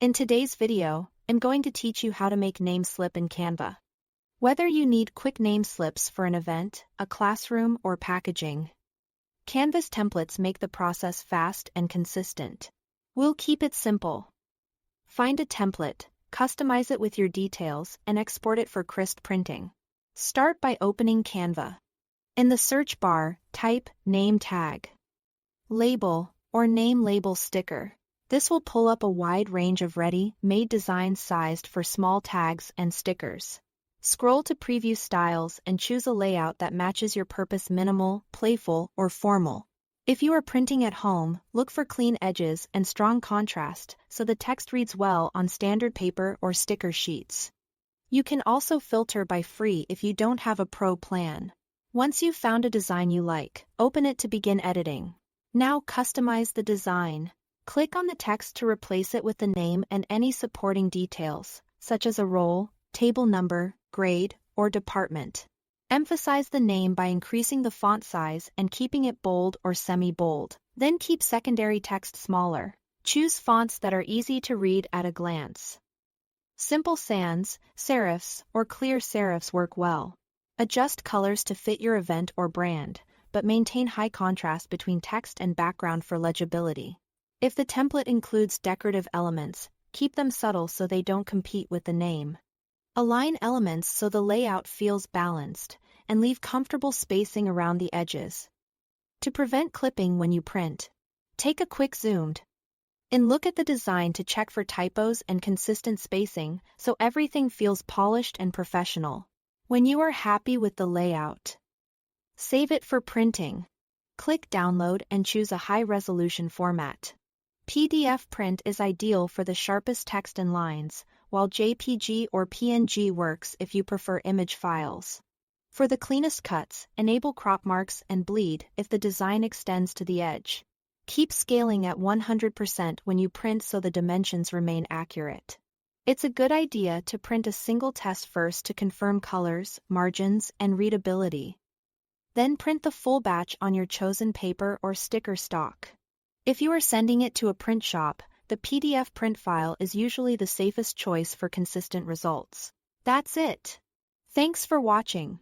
In today's video, I'm going to teach you how to make name slip in Canva. Whether you need quick name slips for an event, a classroom, or packaging, Canva's templates make the process fast and consistent. We'll keep it simple. Find a template, customize it with your details, and export it for crisp printing. Start by opening Canva. In the search bar, type name tag, label, or name label sticker. This will pull up a wide range of ready-made designs sized for small tags and stickers. Scroll to preview styles and choose a layout that matches your purpose: minimal, playful, or formal. If you are printing at home, look for clean edges and strong contrast so the text reads well on standard paper or sticker sheets. You can also filter by free if you don't have a pro plan. Once you've found a design you like, open it to begin editing. Now customize the design. Click on the text to replace it with the name and any supporting details, such as a role, table number, grade, or department. Emphasize the name by increasing the font size and keeping it bold or semi-bold. Then keep secondary text smaller. Choose fonts that are easy to read at a glance. Simple sans, serifs, or clear serifs work well. Adjust colors to fit your event or brand, but maintain high contrast between text and background for legibility. If the template includes decorative elements, keep them subtle so they don't compete with the name. Align elements so the layout feels balanced, and leave comfortable spacing around the edges. To prevent clipping when you print, take a quick zoomed in look at the design to check for typos and consistent spacing so everything feels polished and professional. When you are happy with the layout, save it for printing. Click Download and choose a high-resolution format. PDF print is ideal for the sharpest text and lines, while JPG or PNG works if you prefer image files. For the cleanest cuts, enable crop marks and bleed if the design extends to the edge. Keep scaling at 100% when you print so the dimensions remain accurate. It's a good idea to print a single test first to confirm colors, margins, and readability. Then print the full batch on your chosen paper or sticker stock. If you are sending it to a print shop, the PDF print file is usually the safest choice for consistent results. That's it. Thanks for watching.